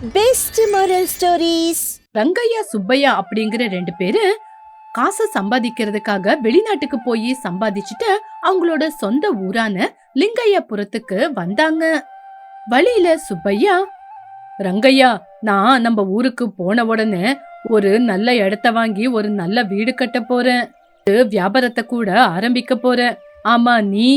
Best moral stories. Rangaiah Subbaiah அப்படிங்கிற 2 பேரு காசை சம்பாதிக்கிறதுக்காக வெளிநாட்டுக்கு போய் சம்பாதிச்சுட்டு அவங்களோட சொந்த ஊரான லிங்கையாபுரத்துக்கு வந்தாங்க. வழியில சுப்பையா, ரங்கையா, நான் நம்ம ஊருக்கு போன உடனே ஒரு நல்ல இடத்த வாங்கி ஒரு நல்ல வீடு கட்ட போறேன், வியாபாரத்தை கூட ஆரம்பிக்க போறேன். ஆமா, நீ?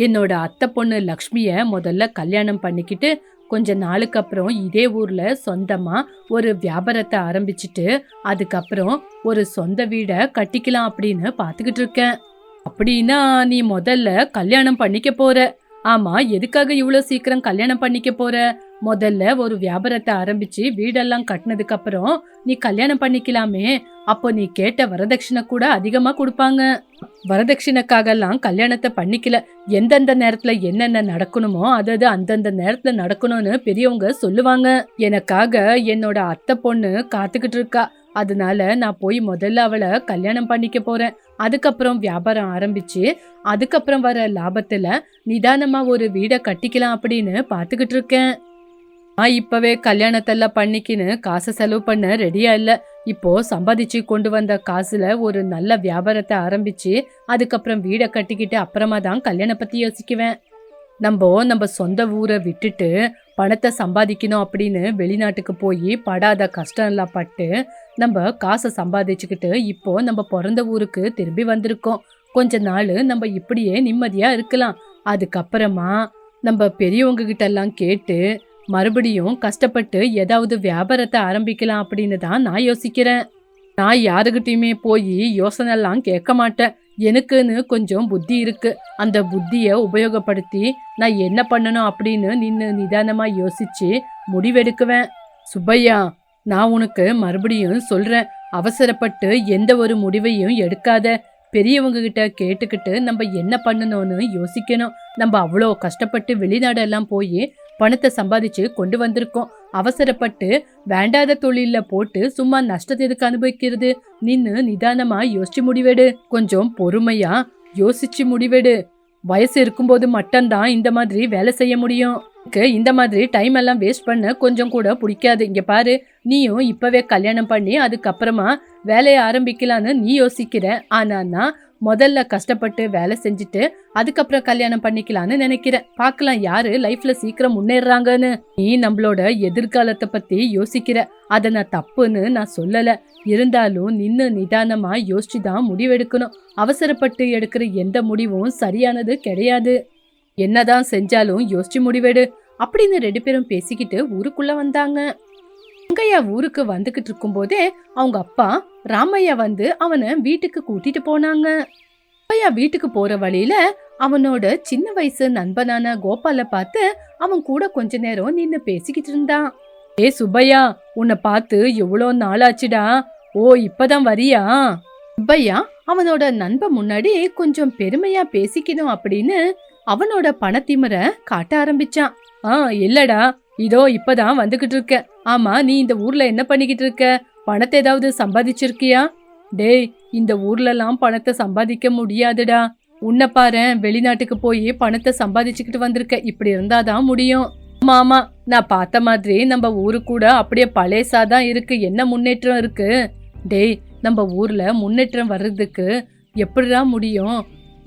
என்னோட அத்தை பொண்ணு லக்ஷ்மிய முதல்ல கல்யாணம் பண்ணிக்கிட்டு கொஞ்ச நாளுக்கு அப்புறம் இதே ஊர்ல சொந்தமா ஒரு வியாபாரத்தை ஆரம்பிச்சுட்டு அதுக்கப்புறம் ஒரு சொந்த வீட கட்டிக்கலாம் அப்படின்னு பாத்துக்கிட்டு இருக்கேன். அப்படின்னா நீ முதல்ல கல்யாணம் பண்ணிக்க போற? ஆமா, எதுக்காக இவ்வளவு சீக்கிரம் கல்யாணம் பண்ணிக்க போற? முதல்ல ஒரு வியாபாரத்தை ஆரம்பிச்சு வீடெல்லாம் கட்டினதுக்கு அப்புறம் நீ கல்யாணம் பண்ணிக்கலாமே. அப்போ நீ கேட்ட வரதட்சணை கூட அதிகமா கொடுப்பாங்க. வரதட்சணைக்காக எல்லாம் கல்யாணத்தை பண்ணிக்கல. எந்தெந்த நேரத்துல என்னென்ன நடக்கணுமோ அது அந்தந்த நேரத்துல நடக்கணும்னு பெரியவங்க சொல்லுவாங்க. எனக்காக என்னோட அத்தை பொண்ணு காத்துக்கிட்டு இருக்கா. அதனால நான் போய் முதல்ல அவளை கல்யாணம் பண்ணிக்க போறேன். அதுக்கப்புறம் வியாபாரம் ஆரம்பிச்சு அதுக்கப்புறம் வர லாபத்துல நிதானமா ஒரு வீடை கட்டிக்கலாம் அப்படின்னு பாத்துக்கிட்டு இருக்கேன். இப்பவே கல்யாணத்தெல்லாம் பண்ணிக்கின்னு காசை செலவு பண்ண ரெடியா இல்ல. இப்போ சம்பாதிச்சு கொண்டு வந்த காசுல ஒரு நல்ல வியாபாரத்தை ஆரம்பிச்சு அதுக்கப்புறம் வீடை கட்டிக்கிட்டு அப்புறமா தான் கல்யாணம் பத்தி யோசிக்குவேன். நம்ம சொந்த ஊரை விட்டுட்டு பணத்தை சம்பாதிக்கணும் அப்படின்னு வெளிநாட்டுக்கு போய் படாத கஷ்டம் எல்லாம் பட்டு நம்ம காசை சம்பாதிச்சுக்கிட்டு இப்போ நம்ம பிறந்த ஊருக்கு திரும்பி வந்திருக்கோம். கொஞ்ச நாள் நம்ம இப்படியே நிம்மதியா இருக்கலாம். அதுக்கப்புறமா நம்ம பெரியவங்க கிட்ட எல்லாம் கேட்டு மறுபடியும் கஷ்டப்பட்டு ஏதாவது வியாபாரத்தை ஆரம்பிக்கலாம் அப்படின்னு தான் நான் யோசிக்கிறேன். நான் யாருகிட்டயுமே போய் யோசனை எல்லாம் கேட்க மாட்டேன். எனக்குன்னு கொஞ்சம் புத்தி இருக்கு. அந்த புத்திய உபயோகப்படுத்தி நான் என்ன பண்ணணும் அப்படின்னு நிதானமா யோசிச்சு முடிவெடுக்குவேன். சுப்பையா, நான் உனக்கு மறுபடியும் சொல்றேன், அவசரப்பட்டு எந்த ஒரு முடிவையும் எடுக்காத. பெரியவங்க கிட்ட கேட்டுக்கிட்டு நம்ம என்ன பண்ணணும்னு யோசிக்கணும். நம்ம அவ்வளோ கஷ்டப்பட்டு வெளிநாடெல்லாம் போய் பணத்தை சம்பாதிச்சு கொண்டு வந்திருக்கோம். அவசரப்பட்டு வேண்டாத தொழில போட்டு சும்மா நஷ்டத்தை எதுக்கு அனுபவிக்கிறது? நிதானமா யோசிச்சு முடிவெடு. கொஞ்சம் பொறுமையா யோசிச்சு முடிவெடு. வயசு இருக்கும்போது மட்டும்தான் இந்த மாதிரி வேலை செய்ய முடியும். இந்த மாதிரி டைம் எல்லாம் வேஸ்ட் பண்ண கொஞ்சம் கூட பிடிக்காது. இங்க பாரு, நீயும் இப்பவே கல்யாணம் பண்ணி அதுக்கப்புறமா வேலையை ஆரம்பிக்கலான்னு நீ யோசிக்கிற. ஆனா நான் முதல்ல கஷ்டப்பட்டு வேலை செஞ்சுட்டு அதுக்கப்புறம் கல்யாணம் பண்ணிக்கலான்னு நினைக்கிறேன். பார்க்கலாம் யாரு லைஃப்ல சீக்கிரம் முன்னேறாங்கன்னு. நீ நம்மளோட எதிர்காலத்தை பத்தி யோசிக்கிற. அதை நான் தப்புன்னு நான் சொல்லல. இருந்தாலும் நிதானமா யோசிச்சுதான் முடிவெடுக்கணும். அவசரப்பட்டு எடுக்கிற எந்த முடிவும் சரியானது கிடையாது. என்னதான் செஞ்சாலும் யோசிச்சு முடிவெடு அப்படின்னு 2 பேரும் பேசிக்கிட்டு ஊருக்குள்ள வந்தாங்க. ரங்கையா ஊருக்கு வந்துகிட்டு இருக்கும் போதே அவங்க அப்பா ராமையா வந்து அவனை வீட்டுக்கு கூட்டிட்டு போனாங்க. ராமையா வீட்டுக்கு போற வழியில அவனோட சின்ன வயசு நண்பனான கோபால பார்த்து அவன் கூட கொஞ்ச நேரம் நின்னு பேசிக்கிட்டு இருந்தான். ஏ சுப்பையா, உன்னை பார்த்து எவ்வளோ நாளாச்சுடா. ஓ, இப்பதான் வரியா? சுப்பையா அவனோட நண்பன் முன்னாடி கொஞ்சம் பெருமையா பேசிக்கணும் அப்படின்னு அவனோட பணத்திமர காட்ட ஆரம்பிச்சான். இல்லடா, இதோ இப்பதான் வந்துகிட்டு இருக்க. ஆமா, நீ இந்த ஊர்ல என்ன பண்ணிக்கிட்டு இருக்க? பணத்தை ஏதாவது சம்பாதிச்சிருக்கியா? டேய், இந்த ஊர்ல எல்லாம் பணத்தை சம்பாதிக்க முடியாதுடா. உன்னை பாரு, வெளிநாட்டுக்கு போய் பணத்தை சம்பாதிச்சுக்கிட்டு வந்திருக்க. இப்படி இருந்தாதான் முடியும். ஆமா, நான் பார்த்த மாதிரி நம்ம ஊரு கூட அப்படியே பழசாதான் இருக்கு. என்ன முன்னேற்றம் இருக்கு? டேய், நம்ம ஊர்ல முன்னேற்றம் வர்றதுக்கு எப்படிடா முடியும்?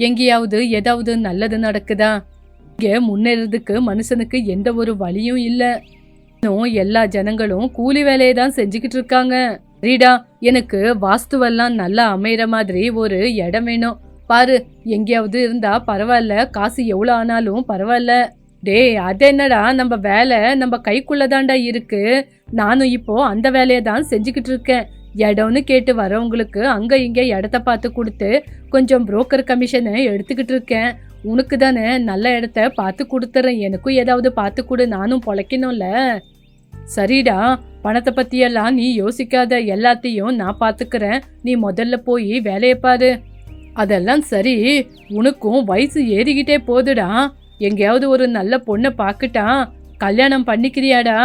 எங்கேயாவது ஏதாவது நல்லது நடக்குதா? இங்க முன்னேறதுக்கு மனுஷனுக்கு எந்த ஒரு வழியும் இல்ல. இன்னும் எல்லா ஜனங்களும் கூலி வேலையை தான் செஞ்சுக்கிட்டு இருக்காங்க. ரீடா, எனக்கு வாஸ்துவெல்லாம் நல்லா அமைகிற மாதிரி ஒரு இடம் வேணும். பாரு, எங்கேயாவது இருந்தா பரவாயில்ல, காசு எவ்வளவு ஆனாலும் பரவாயில்ல. டேய், அது என்னடா, நம்ம வேலை நம்ம கைக்குள்ளதாண்டா இருக்கு. நானும் இப்போ அந்த வேலையை தான் செஞ்சுக்கிட்டு இருக்கேன். இடம்னு கேட்டு வரவங்களுக்கு அங்க இங்க இடத்த பார்த்து கொடுத்து கொஞ்சம் புரோக்கர் கமிஷனை எடுத்துக்கிட்டு இருக்கேன். உனக்கு தானே நல்ல இடத்த பார்த்து கொடுத்துறேன். எனக்கும் ஏதாவது பார்த்து கொடு, நானும் பொழைக்கணும்ல. சரிடா, பணத்தை பத்தியெல்லாம் நீ யோசிக்காத, எல்லாத்தையும் நான் பாத்துக்கிறேன். நீ முதல்ல போய் வேலையை பாரு. அதெல்லாம் சரி, உனக்கும் வயசு ஏறிக்கிட்டே போதுடா. எங்கேயாவது ஒரு நல்ல பொண்ணை பாக்கிட்டா கல்யாணம் பண்ணிக்கிறியாடா?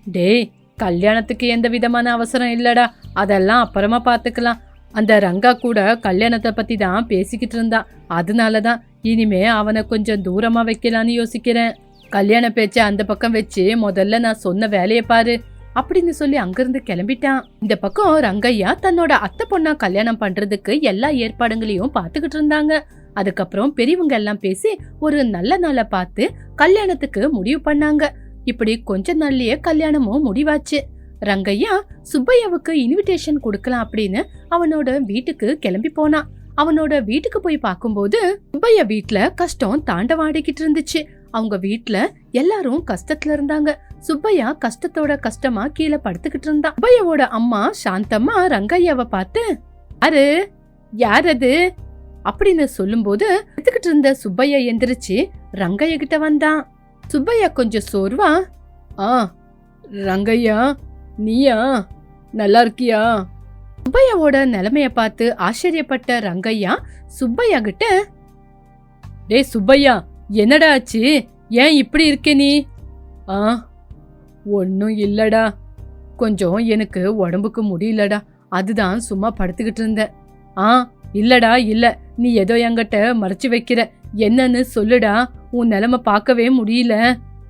டேய், கல்யாணத்துக்கு எந்த விதமான அவசரம் இல்லடா, அதெல்லாம் அப்புறமா பாத்துக்கலாம். அந்த ரங்கா கூட கல்யாணத்தை பத்தி தான் பேசிக்கிட்டு இருந்தான். அதனாலதான் இனிமே அவனை கொஞ்சம் தூரமா வைக்கலான்னு யோசிக்கிறேன். கல்யாண பேச்ச அந்த பக்கம் வச்சு முதல்ல நான் சொன்ன வேலைய பாரு அப்படின்னு சொல்லி அங்கிருந்து கிளம்பிட்டான். இந்த பக்கம் ரங்கையா தன்னோட அத்தை பொண்ணா கல்யாணம் பண்றதுக்கு எல்லா ஏற்பாடுகளையும் பாத்துக்கிட்டு இருந்தாங்க. அதுக்கப்புறம் பெரியவங்க எல்லாம் பேசி ஒரு நல்ல நாளை பார்த்து கல்யாணத்துக்கு முடிவு பண்ணாங்க. இப்படி கொஞ்ச நாள்லயே கல்யாணமும் முடிவாச்சு. ரங்கையா சுப்பையாவுக்கு இன்விடேஷன் கொடுக்கலாம் அப்படின்னு அவனோட வீட்டுக்கு கிளம்பி போனான். அவனோட வீட்டுக்கு போய் பார்க்கும்போது சுப்பையா வீட்டுல கஷ்டம் தாண்டவாடிக்கிட்டு இருந்துச்சு. அவங்க வீட்டுல எல்லாரும் கஷ்டத்துல இருந்தாங்க. சுப்பையா கஷ்டத்தோட கஷ்டமா கீழே படுத்துக்கிட்டு இருந்தான். சுப்பையாவோட அம்மா சாந்தம்மா ரங்கையாவை பார்த்து யாரது அப்படின்னு சொல்லும்போது எடுத்துக்கிட்டு இருந்த சுப்பையா எந்திரிச்சு ரங்கையா கிட்ட வந்தான். சுப்பையா கொஞ்சம் சோர்வா, ரங்கையா நீயா, நல்லா இருக்கியா? சுப்பையாவோட நிலைமைய பார்த்து ஆச்சரியப்பட்ட ரங்கையா சுப்பையா கிட்ட, டே சுப்பையா என்னடா ஆச்சு, ஏன் இப்படி இருக்க நீ? ஒன்னும் இல்லடா, கொஞ்சம் எனக்கு உடம்புக்கு முடியலடா, அதுதான் சும்மா படுத்துக்கிட்டு இருந்தேன். இல்லடா இல்ல, நீ ஏதோ என்கிட்ட மறைச்சு வைக்கிற, என்னன்னு சொல்லுடா, உன் நிலைமை பார்க்கவே முடியல.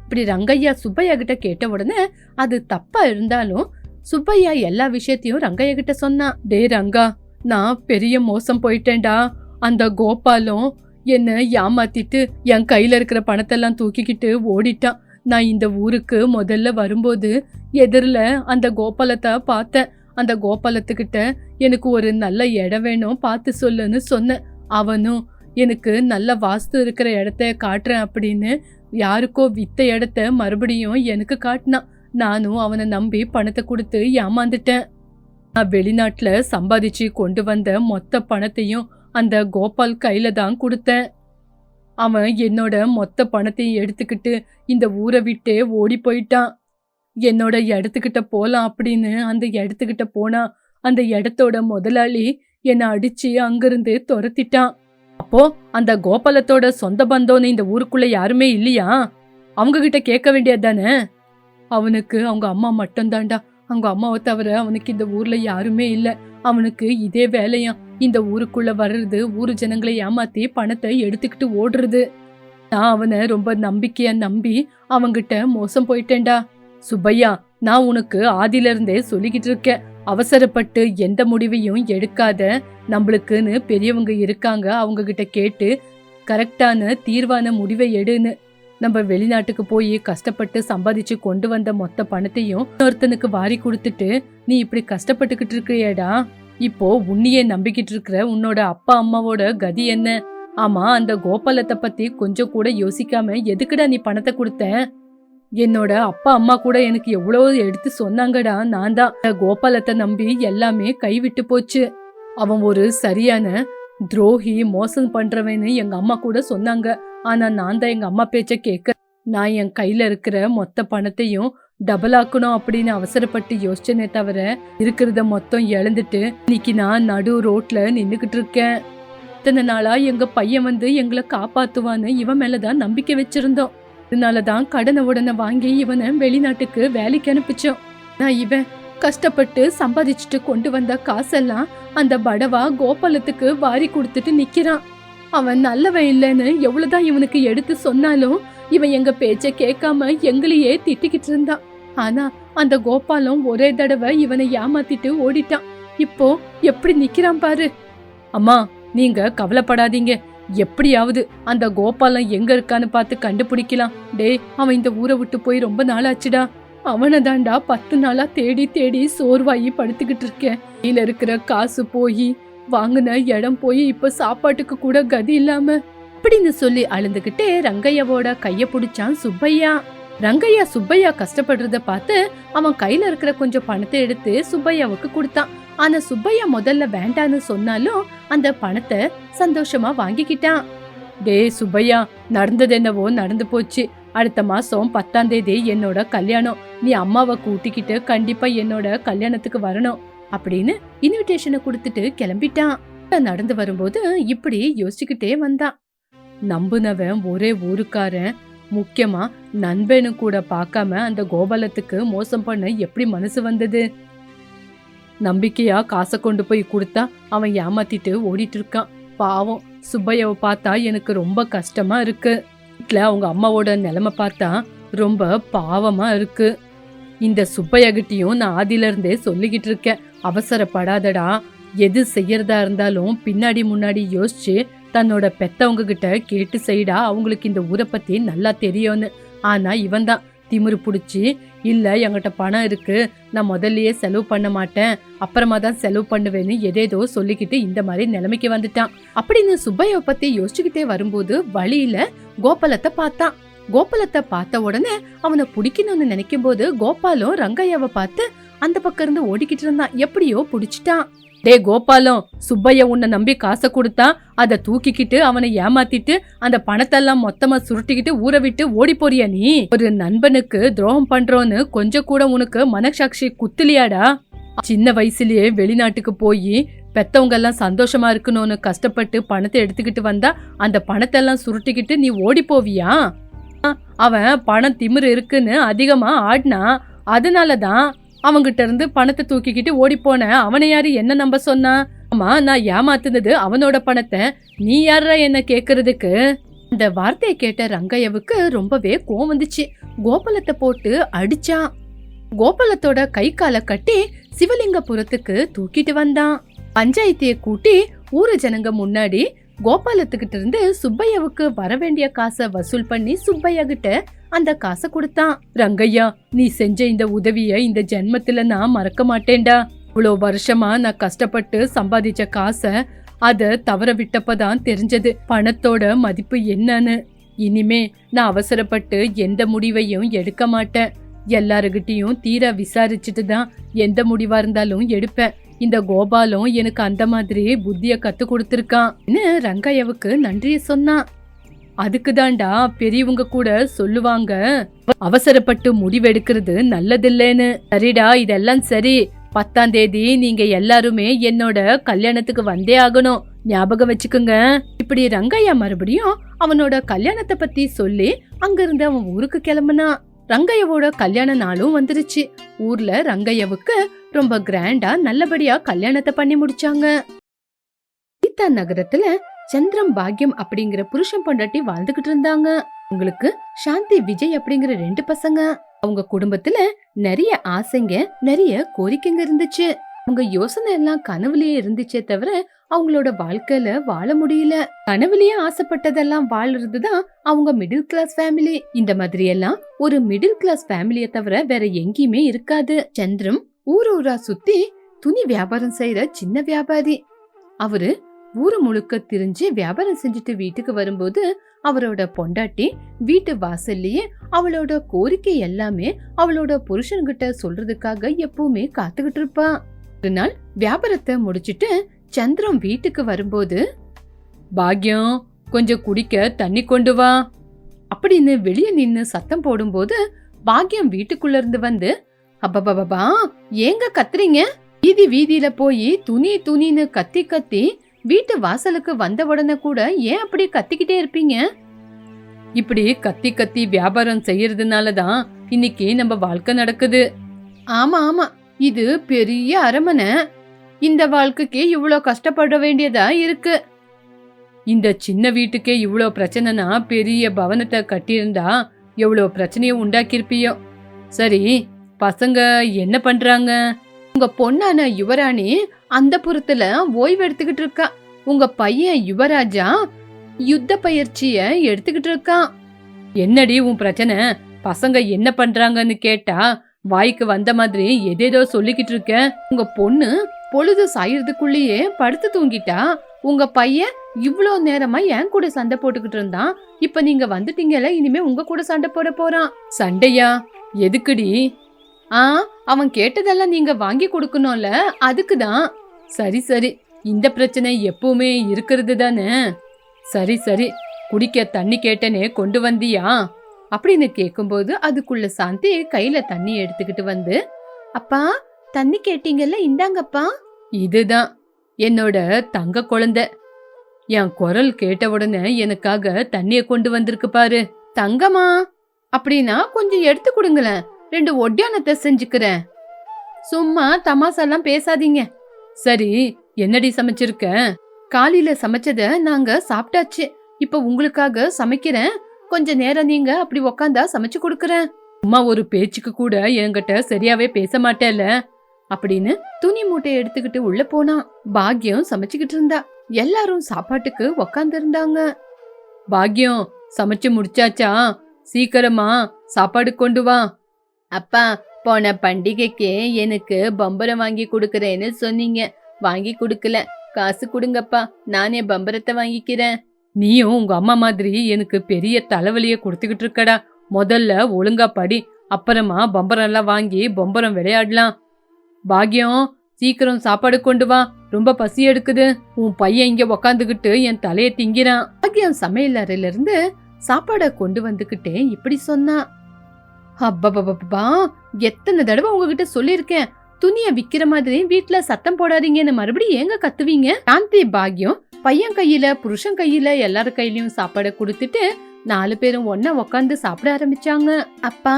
இப்படி ரங்கையா சுப்பையா கிட்ட கேட்ட உடனே அது தப்பா இருந்தாலும் சுப்பையா எல்லா விஷயத்தையும் ரங்கையா கிட்ட சொன்னான். டே ரங்கா, நான் பெரிய மோசம் போயிட்டேன்டா. அந்த கோபாலம் என்ன ஏமாத்திட்டு என் கையில இருக்கிற பணத்தெல்லாம் தூக்கிக்கிட்டு ஓடிட்டான். நான் இந்த ஊருக்கு முதல்ல வரும்போது எதிரில அந்த கோபாலத்தை பார்த்தேன். அந்த கோபாலத்துக்கிட்ட எனக்கு ஒரு நல்ல இடம் வேணும், பார்த்து சொல்லுன்னு சொன்னேன். அவனும் எனக்கு நல்ல வாஸ்து இருக்கிற இடத்த காட்டுறேன் அப்படின்னு யாருக்கோ வித்த இடத்த மறுபடியும் எனக்கு காட்டினான். நானும் அவனை நம்பி பணத்தை கொடுத்து ஏமாந்துட்டேன். நான் வெளிநாட்டுல சம்பாதிச்சு கொண்டு வந்த மொத்த பணத்தையும் அந்த கோபால் கையில தான் கொடுத்தேன். அவன் என்னோட மொத்த பணத்தையும் எடுத்துக்கிட்டு இந்த ஊரை விட்டே ஓடி போயிட்டான். என்னோட இடத்துக்கிட்ட போலாம் அப்படின்னு அந்த இடத்துக்கிட்ட போனா அந்த இடத்தோட முதலாளி என்னை அடிச்சு அங்கிருந்து துரத்திட்டான். அப்போ அந்த கோபாலத்தோட சொந்த பந்தம்னு இந்த ஊருக்குள்ள யாருமே இல்லையா? அவங்க கிட்ட கேட்க வேண்டியதானே? அவனுக்கு அவங்க அம்மா மட்டும்தான்டா. அவங்க அம்மாவை தவிர அவனுக்கு இந்த ஊர்ல யாருமே இல்ல. அவனுக்கு இதே வேலையா, இந்த ஊருக்குள்ள வர்றது, ஊரு ஜனங்களை ஏமாத்தி பணத்தை எடுத்துக்கிட்டு ஓடுறது. நான் அவனை ரொம்ப நம்பிக்கையா நம்பி அவங்கிட்ட மோசம் போயிட்டேன்டா. சுப்பையா, நான் உனக்கு ஆதியில இருந்தே சொல்லிக்கிட்டு இருக்கேன், அவசரப்பட்டு எந்த முடிவையும் எடுக்காத. நம்மளுக்குன்னு பெரியவங்க இருக்காங்க, அவங்க கிட்ட கேட்டு கரெக்டான தீர்வான முடிவை எடுன்னு. நம்ம வெளிநாட்டுக்கு போய் கஷ்டப்பட்டு சம்பாதிச்சு கொண்டு வந்த மொத்த பணத்தையும் ஒருத்தனுக்கு வாரி கொடுத்துட்டு நீ இப்படி கஷ்டப்பட்டுக்கிட்டு இருக்கிறியடா. இப்போ உன்னையே நம்பிக்கிட்டு இருக்கிற உன்னோட அப்பா அம்மாவோட கதி என்ன? ஆமா, அந்த கோபாலத்தை பத்தி கொஞ்சம் கூட யோசிக்காம எதுக்குடா நீ பணத்தை கொடுத்த? என்னோட அப்பா அம்மா கூட எனக்கு எவ்வளவு எடுத்து சொன்னாங்கடா. நான் தான் கோபாலத்தை நம்பி எல்லாமே கைவிட்டு போச்சு. அவன் ஒரு சரியான துரோகி, மோசம் பண்றவன்னு எங்க அம்மா கூட சொன்னாங்க. ஆனா நான் தான் எங்க அம்மா பேச்ச கேட்க, நான் என் கையில இருக்கிற மொத்த பணத்தையும் டபுள் ஆக்கணும் அப்படின்னு அவசரப்பட்டு யோசிச்சனே தவிர இருக்கிறத மொத்தம் இழந்துட்டு இன்னைக்கு நான் நடு ரோட்ல நின்னுகிட்டு இருக்கேன். இத்தனை நாளா எங்க பையன் வந்து எங்களை காப்பாத்துவான்னு இவன் மேலதான் நம்பிக்கை வச்சிருந்தோம். அதனாலதான் கடனை உடனே வாங்கி இவனை வெளிநாட்டுக்கு வேலைக்கு அனுப்பிச்சோம். நான் இவன் கஷ்டப்பட்டு சம்பாதிச்சுட்டு கொண்டு வந்த காசெல்லாம் அந்த படவா கோபாலத்துக்கு வாரி கொடுத்துட்டு நிக்கிறான். அவன் நல்லவன் இல்லைன்னு எவ்வளவுதான் இவனுக்கு எடுத்து சொன்னாலும் இவன் எங்க பேச்ச கேட்காம எங்களையே திட்டிக்கிட்டு இருந்தான். ஆனா அந்த கோபாலம் ஒரே தடவை இவனை ஏமாத்திட்டு ஓடிட்டான். இப்போ எப்படி நிக்கிறான் பாரு. அம்மா, நீங்க கவலைப்படாதீங்க, எப்படியாவது அந்த கோபாலம் எங்க இருக்கான்னு பார்த்து கண்டுபிடிக்கலாம். டே, அவன் இந்த ஊரை விட்டு போய் ரொம்ப நாளாச்சுடா. அவனை தாண்டா 10 நாளா தேடி தேடி சோர்வாயி படுத்துக்கிட்டு இருக்கேன். கீழ இருக்கிற காசு போய், வாங்கின இடம் போய், இப்ப சாப்பாட்டுக்கு கூட கதி இல்லாம அப்படின்னு சொல்லி அழுந்துகிட்டே ரங்கையாவோட கைய பிடிச்சான் சுப்பையா. ரங்கையா சுப்பையா கஷ்டப்படுறத பார்த்து அவன் கையில இருக்கிற கொஞ்சம் பணத்தை எடுத்து சுப்பையாவுக்கு கொடுத்தான். ஆனா சுப்பையா முதல்ல வேண்டான்னு சொன்னாலும் அந்த பணத்தை சந்தோஷமா வாங்கிக்கிட்டான். டே சுப்பையா, நடந்தது என்னவோ நடந்து போச்சு. அடுத்த மாசம் 10ஆம் தேதி என்னோட கல்யாணம். நீ அம்மாவை கூட்டிக்கிட்டு கண்டிப்பா என்னோட கல்யாணத்துக்கு வரணும் அப்படின்னு இன்விடேஷனை கொடுத்துட்டு கிளம்பிட்டான். நடந்து வரும்போது இப்படி யோசிச்சுக்கிட்டே வந்தான். நம்புனவன் ஒரே ஊருக்காரன், முக்கியமா நண்பனு கூட பார்க்காம அந்த கோபாலத்துக்கு மோசம் பண்ண எப்படி மனசு வந்தது? நம்பிக்கையா காசை கொண்டு போய் கொடுத்தா அவன் ஏமாத்திட்டு ஓடிட்டு இருக்கான். பாவம், சுப்பையாவை பார்த்தா எனக்கு ரொம்ப கஷ்டமா இருக்கு. வீட்டுல அவங்க அம்மாவோட நிலைமை பார்த்தா ரொம்ப பாவமா இருக்கு. இந்த சுப்பையகிட்டையும் நான் ஆதியில இருந்தே சொல்லிக்கிட்டு இருக்கேன், அவசரப்படாதடா, எது செய்யறதா இருந்தாலும் பின்னாடி முன்னாடி யோசிச்சு தன்னோட பெத்தவங்க கிட்ட கேட்டு செய்டா, அவங்களுக்கு இந்த ஊரை பத்தி நல்லா தெரியும்னு. ஆனா இவன் தான் திமிரு புடிச்சு, இல்ல என்கிட்ட பணம் இருக்கு, நான் முதல்லயே செலவு பண்ண மாட்டேன், அப்புறமா தான் செலவு பண்ணுவேன்னு எதேதோ சொல்லிக்கிட்டு இந்த மாதிரி நிலைமைக்கு வந்துட்டான். அப்படின்னு சுப்பைய பத்தி யோசிச்சுக்கிட்டே வரும்போது வழியில கோபாலத்தை பார்த்தான். கோபாலத்தை பார்த்த உடனே அவனை பிடிக்கணும்னு நினைக்கும் போது கோபாலும் ரங்கையாவை பார்த்து அந்த பக்கம் இருந்து ஓடிக்கிட்டு இருந்தான். எப்படியோ பிடிச்சிட்டான். டே கோபாலம், சுப்பைய உன்னை நம்பி காசை கொடுத்தா அதை தூக்கிக்கிட்டு அவனை ஏமாத்திட்டு அந்த பணத்தெல்லாம் மொத்தமா சுருட்டிக்கிட்டு ஊரை விட்டு ஓடி போறியா நீ? ஒரு நண்பனுக்கு துரோகம் பண்றோன்னு கொஞ்சம் கூட உனக்கு மனசாட்சி குத்துலியாடா? சின்ன வயசுலயே வெளிநாட்டுக்கு போய் பெத்தவங்க எல்லாம் சந்தோஷமா இருக்கணும்னு கஷ்டப்பட்டு பணத்தை எடுத்துக்கிட்டு வந்தா அந்த பணத்தை எல்லாம் சுருட்டிக்கிட்டு நீ ஓடி போவியா? அவன் பணம் திமிரு இருக்குன்னு அதிகமா ஆடினா, அதனாலதான் அவங்கிட்ட இருந்து பணத்தை தூக்கிக்கிட்டு ஓடி போன. அவனை யாரு என்ன நம்ப சொன்னா? ஆமா, நான் ஏமாத்துனது அவனோட பணத்தை, நீ யாரா என்ன கேக்குறதுக்கு? இந்த வார்த்தையை கேட்ட ரங்கையாவுக்கு ரொம்பவே கோவம் வந்துச்சு. கோபாலத்தை போட்டு அடிச்சான். கோபாலத்தோட கை காலை கட்டி சிவலிங்கபுரத்துக்கு தூக்கிட்டு வந்தான். பஞ்சாயத்தைய கூட்டி ஊரு ஜனங்க முன்னாடி கோபாலத்துக்கிட்ட இருந்து சுப்பையாவுக்கு வர வேண்டிய காசை வசூல் பண்ணி சுப்பையா கிட்ட அந்த காசை கொடுத்தான். ரங்கையா, நீ செஞ்ச இந்த உதவிய இந்த ஜென்மத்துல நான் மறக்க மாட்டேன்டா. இவ்வளோ வருஷமா நான் கஷ்டப்பட்டு சம்பாதிச்ச காசை அத தவற விட்டப்பதான் தெரிஞ்சது பணத்தோட மதிப்பு என்னன்னு. இனிமே நான் அவசரப்பட்டு எந்த முடிவையும் எடுக்க மாட்டேன். எல்லாருகிட்டையும் தீர விசாரிச்சுட்டு தான் எந்த முடிவா இருந்தாலும் எடுப்பேன். இந்த கோபாலம் எனக்கு அந்த மாதிரி புத்திய கத்து கொடுத்திருக்கான்னு ரங்கையாவுக்கு நன்றிய சொன்னான். அதுக்குதான்டா பெரியவங்க கூட சொல்லுவாங்க, அவசரப்பட்டு முடிவெடுக்கிறது நல்லதில்லைன்னு. சரிடா, இதெல்லாம் சரி. 10ஆம் தேதி நீங்க எல்லாருமே என்னோட கல்யாணத்துக்கு வந்தே ஆகணும், ஞாபகம் வச்சுக்குங்க. இப்படி ரங்கையா மறுபடியும் அவனோட கல்யாணத்தை பத்தி சொல்லி அங்கிருந்து அவன் ஊருக்கு கிளம்புனான். ரங்கையாவோட கல்யாண நாளும் வந்துருச்சு. ஊர்ல ரங்கையாவுக்கு ரொம்ப கிராண்டா நல்லபடியா கல்யாணத்தை பண்ணி முடிச்சாங்க. சீதா நகரத்துல சந்திரம் பாக்யம் அப்படிங்கிற புருஷன் பொண்டாட்டி வாழ்ந்துகிட்டு இருந்தாங்க. உங்களுக்கு சாந்தி விஜய் அப்படிங்கிற 2 பசங்க. அவங்க குடும்பத்துல நிறைய ஆசைங்க, நிறைய கோரிக்கைங்க இருந்துச்சு. அவங்க யோசனை எல்லாம் கனவுலயே இருந்துச்சே தவிர அவங்களோட வாழ்க்கையில வாழ முடியல. கனவுலயே ஆசைப்பட்டதெல்லாம் வாழ்றதுதான் அவங்க மிடில் கிளாஸ் ஃபேமிலி. இந்த மாதிரி எல்லாம் ஒரு மிடில் கிளாஸ் ஃபேமிலிய தவிர வேற எங்கேயுமே இருக்காது. சந்திரம் ஊரூரா சுத்தி துணி வியாபாரம் செய்யற சின்ன வியாபாரி. அவரு ஊரு முழுக்க திரிஞ்சு வியாபாரம் செஞ்சுட்டு வீட்டுக்கு வரும்போது அவரோட பொண்டாட்டி வீட்டு வாசல்லையே அவளோட கோரிக்கை எல்லாமே அவளோட புருஷன்கிட்ட சொல்றதுக்காக எப்பவுமே காத்துக்கிட்டு இருப்பா. ஒரு நாள் வியாபாரத்தை முடிச்சிட்டு சந்திரம் வீட்டுக்கு வரும்போது, பாக்யம், கொஞ்சம் குடிக்க தண்ணி கொண்டு வா அப்படின்னு வெளியே நின்னு சத்தம் போடும்போது பாக்யம் வீட்டுக்குள்ள இருந்து வந்து, அப்பா ஏங்க கத்துறீங்க? வீதியில போய் துணி துணின்னு கத்தி கத்தி வீட்டு வாசலுக்கு வந்த உடனே கூட ஏன் அப்படி கத்திக்கிட்டே இருப்பீங்க? இப்படி கத்தி கத்தி வியாபாரம் செய்யறதுனாலதான் இன்னைக்கு நம்ம வாழ்க்கை நடக்குது. ஆமா ஆமா, இது பெரிய அரமனை. இந்த வாழ்க்கைக்கு இவ்வளோ கஷ்டப்பட வேண்டியதா இருக்கு. இந்த சின்ன வீட்டுக்கே இவ்வளோ பிரச்சனைனா பெரிய பவனத்தை கட்டியிருந்தா எவ்வளோ பிரச்சனைய உண்டாக்கிருப்பியோ. சரி, பசங்க என்ன பண்றாங்க? உங்க பொண்ணான யுவராணி அந்த புறத்துல ஓய்வு எடுத்துக்கிட்டு இருக்கா. உங்க பையன் யுவராஜா யுத்த பயிற்சிய எடுத்துக்கிட்டு இருக்கான். என்னடி உன் பிரச்சனை? பசங்க என்ன பண்றாங்கன்னு கேட்டா வாய்க்கு வந்த மாதிரி எதேதோ சொல்லிக்கிட்டு இருக்க. உங்க பொண்ணு பொழுது சாயறதுக்குள்ளேயே படுத்து தூங்கிட்டா. உங்க பையன் இவ்ளோ நேரமா என் கூட சண்டை போட்டுக்கிட்டு இருந்தான். இப்ப நீங்க வந்துட்டீங்கல, இனிமே உங்க கூட சண்டை போட போறான். சண்டையா? எதுக்குடி? அவன் கேட்டதெல்லாம் நீங்க வாங்கி கொடுக்கணும்ல, அதுக்குதான். சரி சரி, இந்த பிரச்சனை எப்பவுமே இருக்கிறது தானே. சரி சரி, குடிக்க தண்ணி கேட்டனே கொண்டு வந்தியா அப்படின்னு கேக்கும்போது அதுக்குள்ள சாந்தி கையில தண்ணி எடுத்துக்கிட்டு வந்து, அப்பா தண்ணி கேட்டீங்கல்ல, இந்தாங்கப்பா. இதுதான் என்னோட தங்க குழந்தை. என் குரல் கேட்ட உடனே எனக்காக தண்ணிய கொண்டு வந்திருக்கு பாரு. தங்கமா? அப்படின்னா கொஞ்சம் எடுத்து கொடுங்களேன், 2 ஒட்டியானத்தை செஞ்சுக்கிறேன். சும்மா தமாசெல்லாம் பேசாதீங்க. சரி, என்னடி சமைச்சிருக்க? காலையில சமைச்சத நாங்க சாப்பிட்டாச்சு. இப்ப உங்களுக்காக சமைக்கிறேன். கொஞ்ச நேரம் நீங்க அப்படி உக்காந்தா சமைச்சு கொடுக்கறேன். அம்மா ஒரு பேச்சுக்கு கூட என்கிட்ட சரியாவே பேச மாட்டேல அப்படின்னு துணி மூட்டையை எடுத்துக்கிட்டு உள்ள போனா. பாக்யம் சமைச்சுக்கிட்டு இருந்தா. எல்லாரும் சாப்பாட்டுக்கு உக்காந்து இருந்தாங்க. பாக்யம் சமைச்சு முடிச்சாச்சா? சீக்கிரமா சாப்பாடு கொண்டு வா. அப்பா, போன பண்டிகைக்கு எனக்கு பம்பரம் வாங்கி கொடுக்கறேன்னு சொன்னீங்க, வாங்கி கொடுக்கல. காசு கொடுங்கப்பா, நானே பம்பரத்தை வாங்கிக்கிறேன். நீயும் உங்க அம்மா மாதிரி எனக்கு பெரிய தலைவலிய கொடுத்துக்கிட்டு இருக்கடா. முதல்ல ஒழுங்கா படி, அப்புறமா பம்பரம் எல்லாம் வாங்கி பம்பரம் விளையாடலாம். பாக்யம் சீக்கிரம் சாப்பாடு கொண்டு வா, ரொம்ப பசி எடுக்குது. உன் பையன் இங்க உக்காந்துகிட்டு என் தலைய திங்கிறான். பாக்யம் சமையல் அறையில இருந்து சாப்பாட கொண்டு வந்துகிட்டே இப்படி சொன்னா. அப்பா, எத்தனை தடவை உங்ககிட்ட சொல்லிருக்கேன், துணிய விக்கிற மாதிரி வீட்டுல சத்தம் போடாதீங்கன்னு மறுபடியும் ஏங்க கத்துவீங்க? சாந்தி பாக்யம் பையன் கையில புருஷன் கையில எல்லாரு கையிலயும் சாப்பாட கொடுத்துட்டு 4 பேரும் ஒன்னா உக்காந்து சாப்பிட ஆரம்பிச்சாங்க. அப்பா,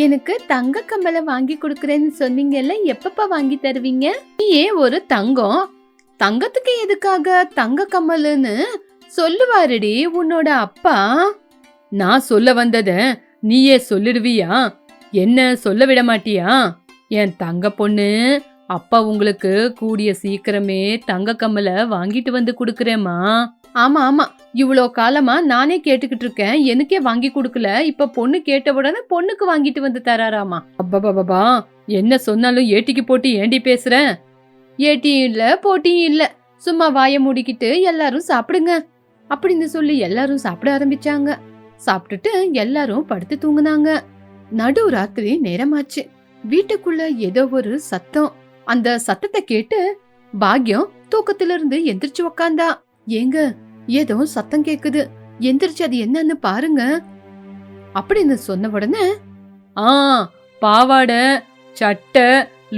எனக்கு தங்க கம்மலை வாங்கி கொடுக்கறேன்னு சொன்னீங்கல்ல, எப்பப்பா வாங்கி தருவீங்க? நீயே ஒரு தங்கம், தங்கத்துக்கு எதுக்காக தங்க கம்மலுன்னு சொல்லுவாருடி உன்னோட அப்பா. நான் சொல்ல வந்தத நீயே சொல்லிடுவியா? என்ன சொல்ல விட மாட்டியா? என் தங்க பொண்ணு, அப்பா உங்களுக்கு கூடிய சீக்கிரமே தங்க கம்மலை வாங்கிட்டு வந்து குடுக்கறேம்மா. ஆமா ஆமா, இவ்வளோ காலமா நானே கேட்டுக்கிட்டு இருக்கேன், எனக்கே வாங்கி கொடுக்கல. இப்ப பொண்ணு கேட்ட உடனே பொண்ணுக்கு வாங்கிட்டு வந்து தராராமா. அப்பா, என்ன சொன்னாலும் ஏட்டிக்கு போட்டி ஏண்டி பேசுற? ஏட்டியும் இல்ல போட்டியும் இல்ல, சும்மா வாய மூடிக்கிட்டு எல்லாரும் சாப்பிடுங்க அப்படின்னு சொல்லி எல்லாரும் சாப்பிட ஆரம்பிச்சாங்க. சாப்பிட்டுட்டு எல்லாரும் படுத்து தூங்குனாங்க. நடு ராத்திரி நேரமாச்சு. வீட்டுக்குள்ள ஏதோ ஒரு சத்தம். அந்த சத்தத்தை கேட்டு பாக்யம் தூக்கத்துல இருந்து எந்திரிச்சு உக்காந்தா. ஏங்க, ஏதோ சத்தம் கேக்குது, எந்திரிச்சு அது என்னன்னு பாருங்க அப்படின்னு சொன்ன உடனே, பாவாடை சட்டை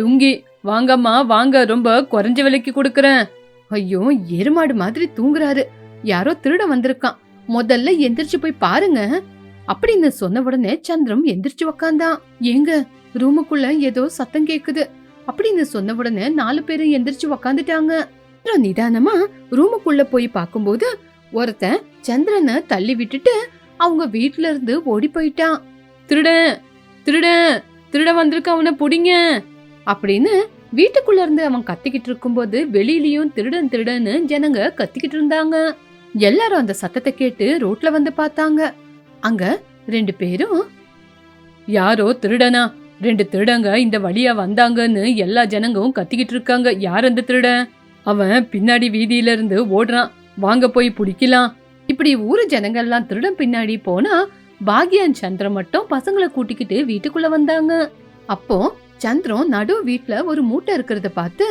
லுங்கி வாங்கம்மா வாங்க, ரொம்ப குறைஞ்ச விலைக்கு கொடுக்கறேன். ஐயோ, எருமாடு மாதிரி தூங்குறாரு, யாரோ திருட வந்திருக்கான், முதல்ல எந்திரிச்சு போய் பாருங்க அப்படின்னு சொன்ன உடனே சந்திரம் எந்திரிச்சு உக்காந்தான். ஏங்க, ரூமுக்குள்ள ஏதோ சத்தம் கேக்குது அப்படின்னு சொன்ன உடனே 4 பேரும் எந்திரிச்சு உக்காந்துட்டாங்க. நிதானமா ரூமுக்குள்ள போய் பாக்கும்போது ஒருத்தன் சந்திரனை தள்ளி விட்டுட்டு அவங்க வீட்டுல இருந்து ஓடி போயிட்டான். திருட வந்திருக்க, அவனை புடிங்க அப்படின்னு வீட்டுக்குள்ள இருந்து அவன் கத்திக்கிட்டு இருக்கும்போது வெளியிலயும் திருடன்னு ஜனங்க கத்திக்கிட்டு இருந்தாங்க. எல்லாரும் அந்த சத்தத்தை கேட்டு ரோட்ல வந்து பார்த்தாங்க. அங்க 2 பேரும், யாரோ திருடனா, 2 திருடங்க இந்த வழியா வந்தாங்கன்னு எல்லா ஜனங்களும் கத்திக்கிட்டு இருக்காங்க. யார் அந்த திருடன்? அவன் பின்னாடி வீதியில இருந்து ஓடுறான், வாங்க போய் பிடிக்கலாம். இப்படி ஊரு ஜனங்கள்லாம் திருடன் பின்னாடி போனா பாக்யன் சந்திரன் மட்டும் பசங்களை கூட்டிக்கிட்டு வீட்டுக்குள்ள வந்தாங்க. அப்போ சந்திரன் நடு வீட்டுல ஒரு மூட்டை இருக்கிறத பார்த்து,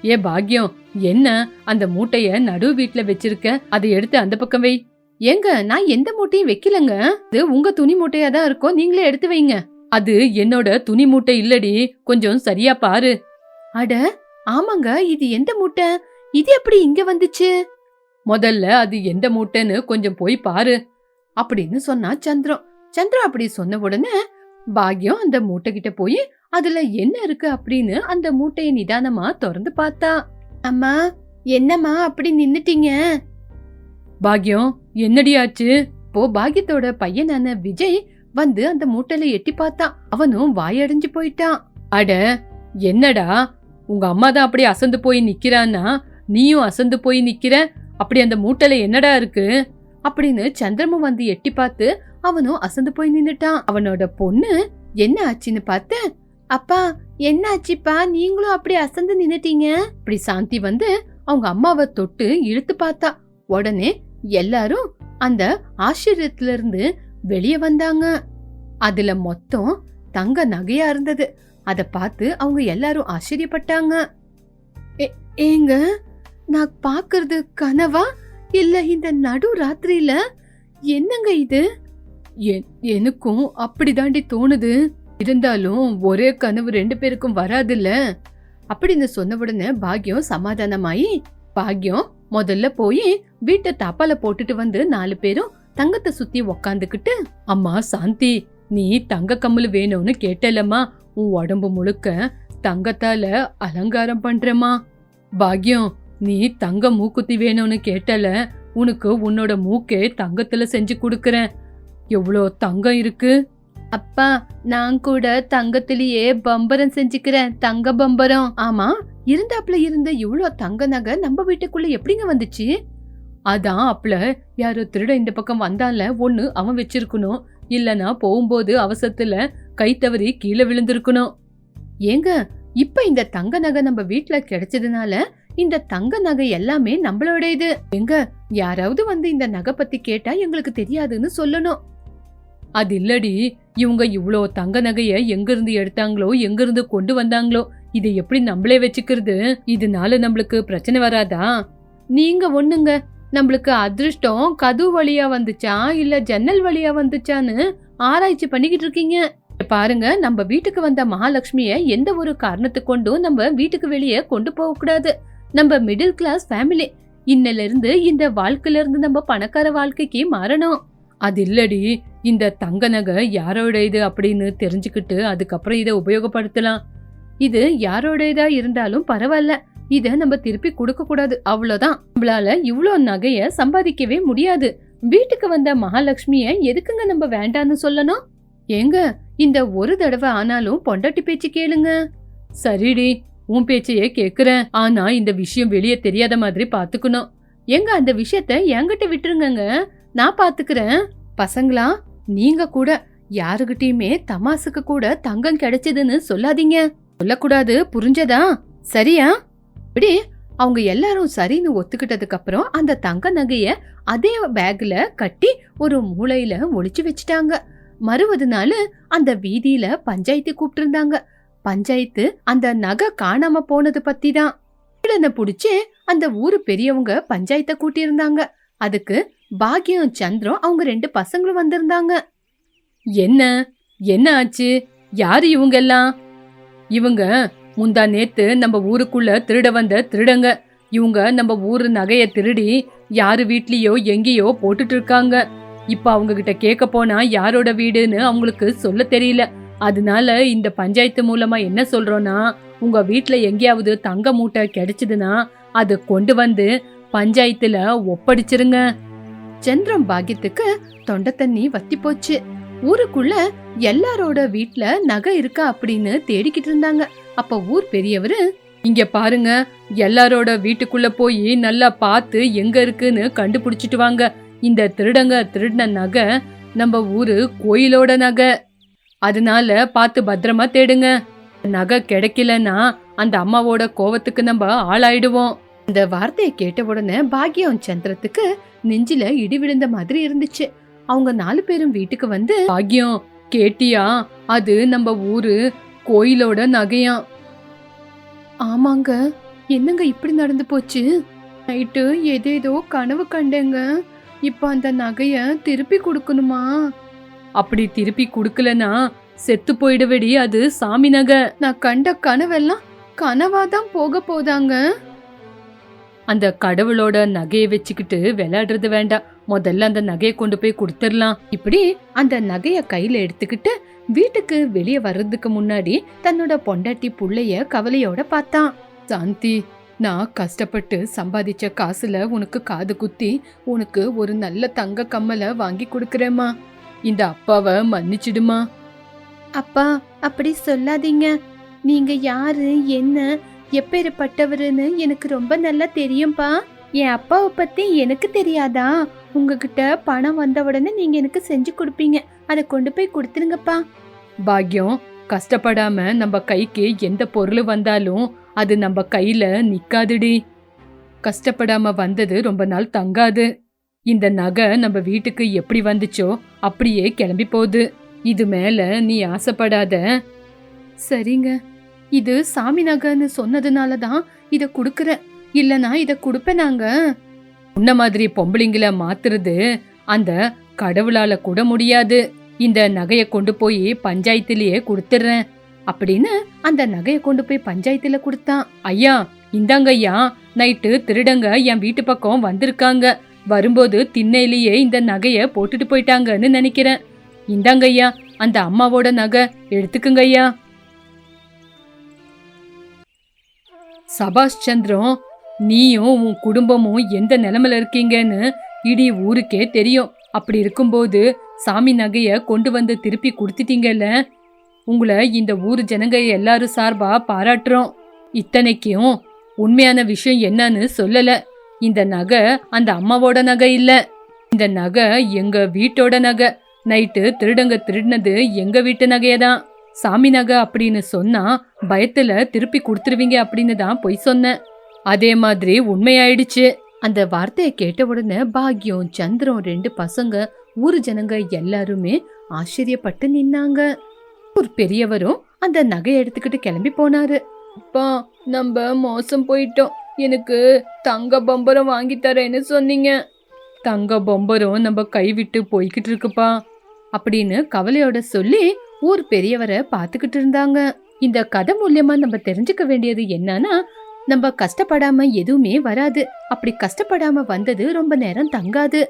ஏ பாக்யம், என்ன அந்த மூட்டைய நடு வீட்டுல வச்சிருக்க, அதை எடுத்து அந்த பக்கம் வை. ஏங்க, நான் எந்த மூட்டையும் வைக்கலங்க, அது உங்க துணி மூட்டையா தான் இருக்கும், நீங்களே எடுத்து வைங்க. அது என்னோட துணி மூட்டை இல்லடி, கொஞ்சம் சரியா பாரு. அட ஆமாங்க, இது எந்த மூட்டை, இது எப்படி இங்க வந்துச்சு? முதல்ல அது எந்த மூட்டைன்னு கொஞ்சம் போய் பாரு அப்படின்னு சொன்னா சந்திரம். சந்திரம் அப்படி சொன்ன உடனே பாக்யம் அந்த மூட்டை கிட்ட போய் அதுல என்ன இருக்கு அப்படின்னு அந்த மூட்டைய நிதானமா திறந்து பார்த்தா. அம்மா, என்னம்மா அப்படி நின்னுட்டீங்க? பாக்யம், என்னடியாச்சு? பாக்யத்தோட பையனான விஜய் வந்து அந்த மூட்டையில எட்டி பார்த்தான். அவனும் வாயடைஞ்சு போயிட்டான். அட என்னடா, உங்க அம்மா தான் அப்படி அசந்து போய் நிக்கிறான்னா நீயும் அசந்து போய் நிக்கிற, அப்படி அந்த மூட்டையில என்னடா இருக்கு அப்படின்னு சந்திரமும் வந்து எட்டி பார்த்து அவனும் அசந்து போய் நின்னுட்டான். அவனோட பொண்ணு என்ன ஆச்சுன்னு பார்த்து, அப்பா என்ன ஆச்சுப்பா, நீங்களும் அப்படி அசந்து நின்னுட்டீங்க? அப்படி சாந்தி வந்து அவங்க அம்மாவை தொட்டு இழுத்து பார்த்தா. உடனே எல்லாரும் அந்த ஆச்சரியத்துல இருந்து வெளியே வந்தாங்க. அதுல மொத்தம் தங்க நகையா இருந்தது. அத பார்த்து அவங்க எல்லாரும் ஆச்சரியப்பட்டாங்க. ஏங்க, நான் பாக்குறது கனவா இல்ல இந்த நடு ராத்திரியில? என்னங்க இது? எனக்கும் அப்படிதாண்டி தோணுது. இருந்தாலும் ஒரே கனவு 2 பேருக்கும் வராதுல்ல அப்படின்னு சொன்ன உடனே பாக்யம் சமாதானமாயி, பாக்யம் முதல்ல போய் வீட்டை தாப்பால போட்டுட்டு வந்து 4 பேரும் தங்கத்தை சுத்தி உக்காந்துக்கிட்டு, அம்மா சாந்தி, நீ தங்க கம்மல் வேணும்னு கேட்டலம்மா, உன் உடம்பு முழுக்க தங்கத்தால அலங்காரம் பண்றமா. பாக்யம், நீ தங்க மூக்குத்தி வேணும்னு கேட்டல, உனக்கு உன்னோட மூக்கே தங்கத்துல செஞ்சு கொடுக்கறேன். எவ்வளோ தங்கம் இருக்கு. அப்பா, நான் கூட தங்கத்திலேயே பம்பரம் செஞ்சுக்கிறேன், தங்க பம்பரம். ஆமா, இருந்தாப்புல இருந்த இவ்ளோ தங்க நகை நம்ம வீட்டுக்குள்ள எப்படிங்க வந்துச்சு? அதான் அப்பல யாரோ திருட இந்த பக்கம் வந்தால ஒண்ணு அவன் வச்சிருக்கணும், இல்லனா போகும்போது அவசரத்துல கை தவறி கீழே விழுந்திருக்கணும். ஏங்க, இப்ப இந்த தங்க நகை நம்ம வீட்டுல கிடைச்சதுனால இந்த தங்க நகை எல்லாமே நம்மளோட இது. எங்க யாராவது வந்து இந்த நகை பத்தி கேட்டா எங்களுக்கு தெரியாதுன்னு சொல்லணும். அது இல்லடி, இவங்க இவ்ளோ தங்க நகைய எங்க இருந்து எடுத்தாங்களோ, எங்க இருந்து கொண்டு வந்தாங்களோ, இதை எப்படி நம்மளே வச்சுக்கிறது? இதனால நம்மளுக்கு பிரச்சனை வராதா? நீங்க ஒண்ணுங்க, நம்மளுக்கு அதிர்ஷ்டம் கதவு வழியா வந்துச்சா இல்ல ஜன்னல் வழியா வந்துச்சான்னு ஆராய்ச்சி பண்ணிக்கிட்டு இருக்கீங்க. பாருங்க, நம்ம வீட்டுக்கு வந்த மகாலட்சுமிய எந்த ஒரு காரணத்தை கொண்டும் நம்ம வீட்டுக்கு வெளியே கொண்டு போக கூடாது. நம்ம மிடில் கிளாஸ் ஃபேமிலி, இன்னல இருந்து இந்த வாழ்க்கையில இருந்து நம்ம பணக்கார வாழ்க்கைக்கு மாறணும். அது இல்லடி, இந்த தங்க நகை யாரோட இது அப்படின்னு தெரிஞ்சுக்கிட்டு அதுக்கப்புறம் இதை உபயோகப்படுத்தலாம். இது யாரோட இதா இருந்தாலும் பரவாயில்ல, இத நம்ம திருப்பி கொடுக்க கூடாது, அவ்வளவுதான். நம்மளால இவ்ளோ நகைய சம்பாதிக்கவே முடியாது. வீட்டுக்கு வந்த மகாலட்சுமிய எதுக்குங்க நம்ம வேண்டான்னு சொல்லணும்? ஏங்க, இந்த ஒரு தடவை ஆனாலும் பொண்டாட்டி பேச்சு கேளுங்க. சரிடி, உன் பேச்சையே கேக்குறேன். ஆனா இந்த விஷயம் வெளியே தெரியாத மாதிரி பாத்துக்கணும். எங்க அந்த விஷயத்த என்கிட்ட விட்டுருங்க, நான் பாத்துக்கிறேன். பசங்களா, நீங்க கூட யாருகிட்டயுமே தமாசுக்கு கூட தங்கம் கிடைச்சதுன்னு சொல்லாதீங்க. சொல்லக்கூடாது, புரிஞ்சதா? சரியா? இப்படி அவங்க எல்லாரும் சரின்னு ஒத்துக்கிட்டதுக்கு அப்புறம் அந்த தங்க நகைய அதே பேக்ல கட்டி ஒரு மூலையில ஒளிச்சு வச்சுட்டாங்க. மறுவது நாள் அந்த வீதியில பஞ்சாயத்து கூப்பிட்டு இருந்தாங்க. பஞ்சாயத்து அந்த நகை காணாம போனது பத்தி தான். திருடனை புடிச்சு அந்த ஊரு பெரியவங்க பஞ்சாயத்தை கூட்டி இருந்தாங்க. அதுக்கு பாக்யம், சந்திரம் அவங்க 2 பசங்களும் வந்திருந்தாங்க. என்ன என்ன ஆச்சு? யாரு இவங்க எல்லாம்? இவங்க முந்தா நேத்து நம்ம ஊருக்குள்ள திருட வந்த திருடங்க. இவங்க நம்ம ஊரு நகைய திருடி யாரு வீட்லயோ எங்கேயோ போட்டுட்டு இருக்காங்க. இப்ப அவங்க கிட்ட கேட்க போனா யாரோட வீடுன்னு அவங்களுக்கு சொல்ல தெரியல. அதனால இந்த பஞ்சாயத்து மூலமா என்ன சொல்றோம்னா, உங்க வீட்ல எங்கேயாவது தங்க மூட்டை கிடைச்சதுன்னா அதை கொண்டு வந்து பஞ்சாயத்துல ஒப்படைச்சிருங்க. சந்திரம் பாக்கியத்துக்கு தொண்டை தண்ணி வத்தி போச்சு. ஊருக்குள்ள எல்லாரோட வீட்ல நகை இருக்கா அப்படின்னு தேடிக்கிட்டு இருந்தாங்க. அப்ப ஊர் பெரியவரு, இங்க பாருங்க, எல்லாரோட வீட்டுக்குள்ள போய் நல்லா பார்த்து எங்க இருக்குன்னு கண்டுபிடிச்சிட்டு வாங்க. இந்த திருடங்க திருடின நகை நம்ம ஊரு கோயிலோட நகை, அதனால பார்த்து பத்திரமா தேடுங்க. நகை கிடைக்கலன்னா அந்த அம்மாவோட கோவத்துக்கு நம்ம ஆளாயிடுவோம். இந்த வார்த்தையை கேட்ட உடனே பாக்யம் சந்திரத்துக்கு நெஞ்சில இடி விழுந்த மாதிரி இருந்துச்சு. அவங்க 4 பேரும் வீட்டுக்கு வந்து, பாக்யம் கேட்டியா, அது நம்ம ஊரு கோயிலோட நகையா? ஆமாங்க, என்னங்க இப்படி நடந்து போச்சு? நைட்டு ஏதேதோ கனவு கண்டேங்க. இப்ப அந்த நகைய திருப்பி கொடுக்கணுமா? அப்படி திருப்பி கொடுக்கலனா செத்து போயிடுவடி, அது சாமி நகை. நான் கண்ட கனவெல்லாம் கனவாதான் போக போதாங்க. அந்த கடவுளோட நகையை வச்சுக்கிட்டு விளையாடுறது வேண்டாம். முதல்ல அந்த நகையை கொண்டு போய் கொடுத்துடலாம். இப்படி அந்த நகைய கையில எடுத்துக்கிட்டு வீட்டுக்கு வெளியே வர்றதுக்கு முன்னாடி தன்னோட பொண்டாட்டி புள்ளைய கவலையோட பார்த்தான். சாந்தி, நான் கஷ்டப்பட்டு சம்பாதிச்ச காசுல உனக்கு காது குத்தி உனக்கு ஒரு நல்ல தங்க கம்மலை வாங்கி கொடுக்கறேம்மா. இந்த அப்பாவை மன்னிச்சிடுமா. அப்பா, அப்படி சொல்லாதீங்க. நீங்க யாரு, என்ன, எப்பேற்பட்டவருன்னு எனக்கு ரொம்ப நல்லா தெரியும்பா. என் அப்பாவை பத்தி எனக்கு தெரியாதா? உங்ககிட்ட பணம் வந்த உடனே நீங்க எனக்கு செஞ்சு கொடுப்பீங்க. அதை கொண்டு போய் கொடுத்துருங்கப்பா. பாக்யம், கஷ்டப்படாம நம்ம கைக்கு எந்த பொருள் வந்தாலும் அது நம்ம கையில நிக்காதுடி. கஷ்டப்படாம வந்தது ரொம்ப நாள் தங்காது. இந்த நகை நம்ம வீட்டுக்கு எப்படி வந்துச்சோ அப்படியே கிளம்பி போகுது. இது மேல நீ ஆசைப்படாத. சரிங்க, இது சாமி நகைன்னு சொன்னதுனாலதான் இத குடுக்கறேன், இல்லனா இத குடுப்பேனாங்க. உன்ன மாதிரி பொம்பளைங்கள மாத்துறது அந்த கடவுளால கூட முடியாது. இந்த நகைய கொண்டு போய் பஞ்சாயத்திலேயே கொடுத்துறேன் அப்படின்னு அந்த நகைய கொண்டு போய் பஞ்சாயத்துல கொடுத்தான். ஐயா, இந்தாங்க ஐயா, நைட்டு திருடங்க என் வீட்டு பக்கம் வந்திருக்காங்க. வரும்போது திண்ணையிலேயே இந்த நகைய போட்டுட்டு போயிட்டாங்கன்னு நினைக்கிறேன். இந்தாங்க ஐயா, அந்த அம்மாவோட நகை, எடுத்துக்குங்க ஐயா. சபாஷ் சந்திரம், நீயும் உன் குடும்பமும் எந்த நிலைமையில இருக்கீங்கன்னு இடி ஊருக்கே தெரியும். அப்படி இருக்கும்போது சாமி நகைய கொண்டு வந்து திருப்பி கொடுத்துட்டீங்கல்ல, உங்களை இந்த ஊர் ஜனங்க எல்லாரும் சார்பா பாராட்டுறோம். இத்தனைக்கும் உண்மையான விஷயம் என்னன்னு சொல்லல. இந்த நகை அந்த அம்மாவோட நகை இல்ல, இந்த நகை எங்க வீட்டோட நகை. நைட்டு திருடங்க திருடினது எங்க வீட்டு நகையதான். சாமி நகை அப்படின்னு சொன்னா பயத்துல திருப்பி கொடுத்துருவீங்க அப்படின்னு தான் பொய் சொன்னேன். அதே மாதிரி உண்மையாயிடுச்சு. அந்த வார்த்தையை கேட்ட உடனே பாக்யம், சந்திரம், 2 பசங்க, ஊரு ஜனங்க எல்லாருமே ஆச்சரியப்பட்டு நின்னாங்க. ஒரு பெரியவரும் அந்த நகையை எடுத்துக்கிட்டு கிளம்பி போனாரு. அப்பா, நம்ம மோசம் போயிட்டோம். எனக்கு தங்க பொம்பரம் வாங்கி தரேன்னு சொன்னீங்க. தங்க பொம்பரம் நம்ம கைவிட்டு போய்கிட்டு இருக்குப்பா அப்படின்னு கவலையோட சொல்லி ஊர் பெரியவரை பாத்துக்கிட்டு இருந்தாங்க. இந்த கதை மூலியமா நம்ம தெரிஞ்சுக்க வேண்டியது என்னன்னா, நம்ம கஷ்டப்படாம எதுவுமே வராது. அப்படி கஷ்டப்படாம வந்தது ரொம்ப நேரம் தங்காது.